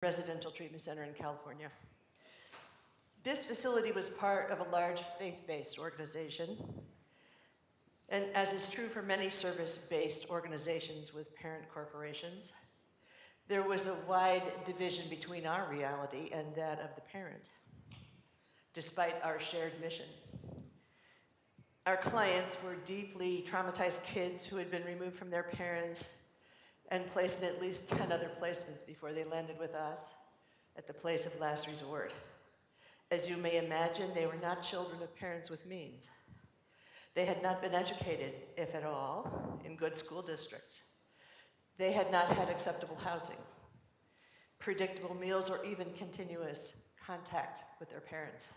residential treatment center in California. This facility was part of a large faith-based organization, and as is true for many service-based organizations with parent corporations, there was a wide division between our reality and that of the parent, despite our shared mission. Our clients were deeply traumatized kids who had been removed from their parents and placed in at least 10 other placements before they landed with us at the place of last resort. As you may imagine, they were not children of parents with means. They had not been educated, if at all, in good school districts. They had not had acceptable housing, predictable meals, or even continuous contact with their parents.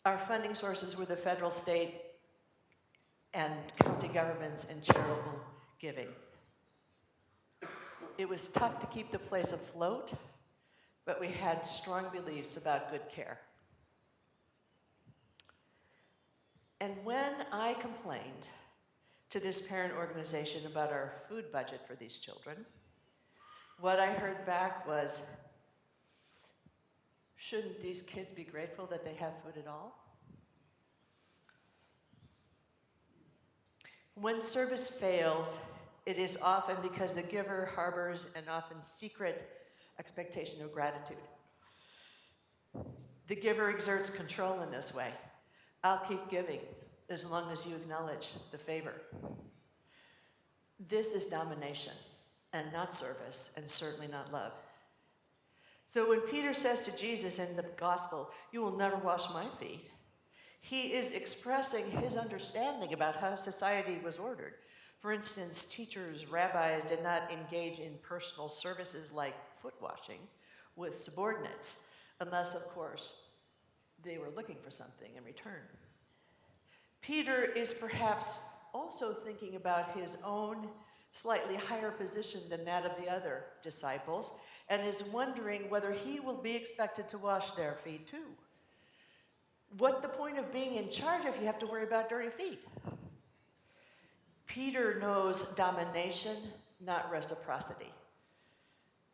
Our funding sources were the federal, state, and county governments and charitable giving. It was tough to keep the place afloat, but we had strong beliefs about good care. And when I complained to this parent organization about our food budget for these children, what I heard back was, shouldn't these kids be grateful that they have food at all? When service fails, it is often because the giver harbors an often secret expectation of gratitude. The giver exerts control in this way. I'll keep giving as long as you acknowledge the favor. This is domination and not service, and certainly not love. So when Peter says to Jesus in the gospel, "You will never wash my feet," he is expressing his understanding about how society was ordered. For instance, teachers, rabbis did not engage in personal services like foot washing with subordinates, unless, of course, they were looking for something in return. Peter is perhaps also thinking about his own slightly higher position than that of the other disciples, and is wondering whether he will be expected to wash their feet too. What's the point of being in charge if you have to worry about dirty feet? Peter knows domination, not reciprocity.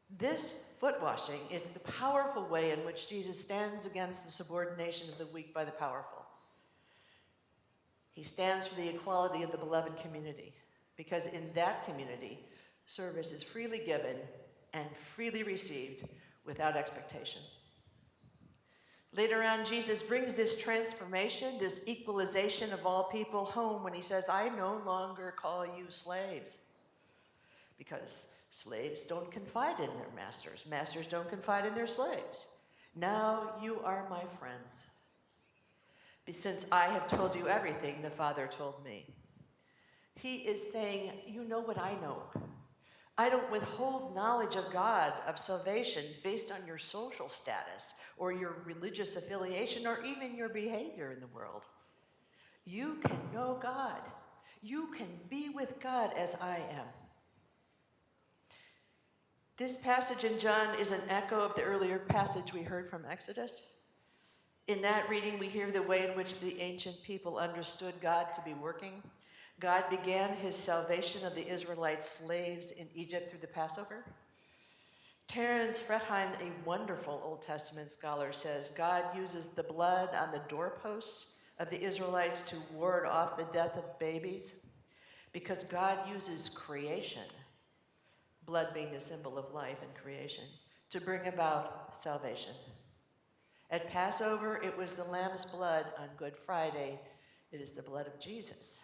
This foot washing is the powerful way in which Jesus stands against the subordination of the weak by the powerful. He stands for the equality of the beloved community, because in that community, service is freely given and freely received without expectation. Later on, Jesus brings this transformation, this equalization of all people home when he says, "I no longer call you slaves," because slaves don't confide in their masters. Masters don't confide in their slaves. Now you are my friends, since I have told you everything the Father told me. He is saying, you know what I know. I don't withhold knowledge of God, of salvation, based on your social status or your religious affiliation or even your behavior in the world. You can know God. You can be with God as I am. This passage in John is an echo of the earlier passage we heard from Exodus. In that reading, we hear the way in which the ancient people understood God to be working. God began his salvation of the Israelite slaves in Egypt through the Passover. Terence Fretheim, a wonderful Old Testament scholar, says God uses the blood on the doorposts of the Israelites to ward off the death of babies because God uses creation, blood being the symbol of life and creation, to bring about salvation. At Passover, it was the lamb's blood. On Good Friday, it is the blood of Jesus.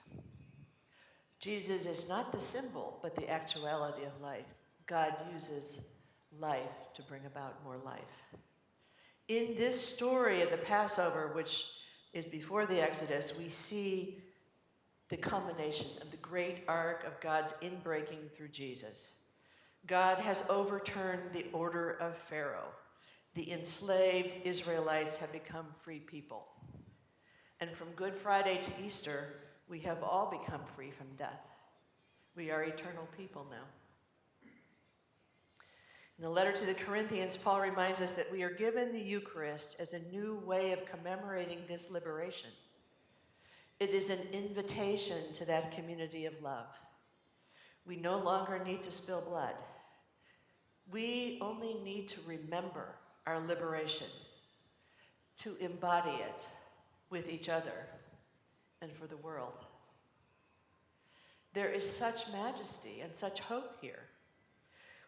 Jesus is not the symbol, but the actuality of life. God uses life to bring about more life. In this story of the Passover, which is before the Exodus, we see the culmination of the great arc of God's inbreaking through Jesus. God has overturned the order of Pharaoh. The enslaved Israelites have become free people. And from Good Friday to Easter, we have all become free from death. We are eternal people now. In the letter to the Corinthians, Paul reminds us that we are given the Eucharist as a new way of commemorating this liberation. It is an invitation to that community of love. We no longer need to spill blood. We only need to remember our liberation, to embody it with each other and for the world. There is such majesty and such hope here.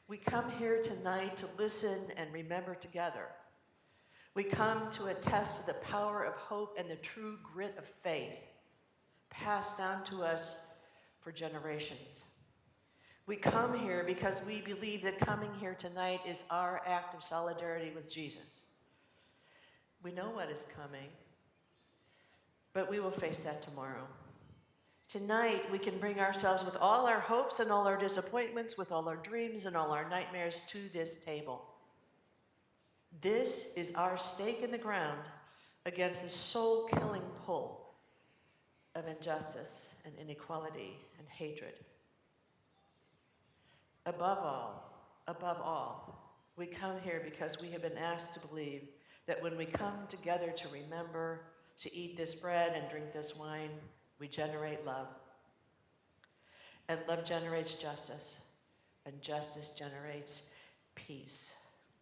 We come here tonight to listen and remember together. We come to attest to the power of hope and the true grit of faith passed down to us for generations. We come here because we believe that coming here tonight is our act of solidarity with Jesus. We know what is coming, but we will face that tomorrow. Tonight, we can bring ourselves with all our hopes and all our disappointments, with all our dreams and all our nightmares to this table. This is our stake in the ground against the soul-killing pull of injustice and inequality and hatred. Above all, we come here because we have been asked to believe that when we come together to remember, to eat this bread and drink this wine, we generate love. And love generates justice, and justice generates peace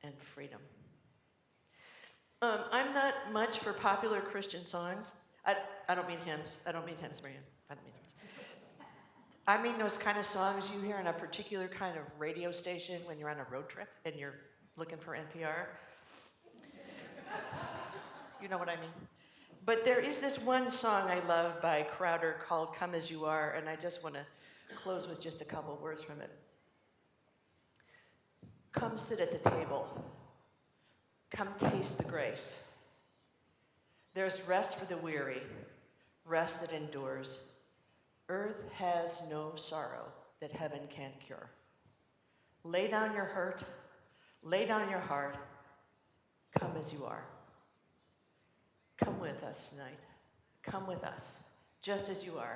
and freedom. I'm not much for popular Christian songs. I don't mean hymns. I don't mean hymns, Marianne. I don't mean hymns. I mean those kind of songs you hear on a particular kind of radio station when you're on a road trip and you're looking for NPR. You know what I mean? But there is this one song I love by Crowder called Come As You Are, and I just want to close with just a couple words from it. Come sit at the table. Come taste the grace. There's rest for the weary, rest that endures. Earth has no sorrow that heaven can't cure. Lay down your hurt, lay down your heart. Come as you are. Come with us tonight. Come with us, just as you are.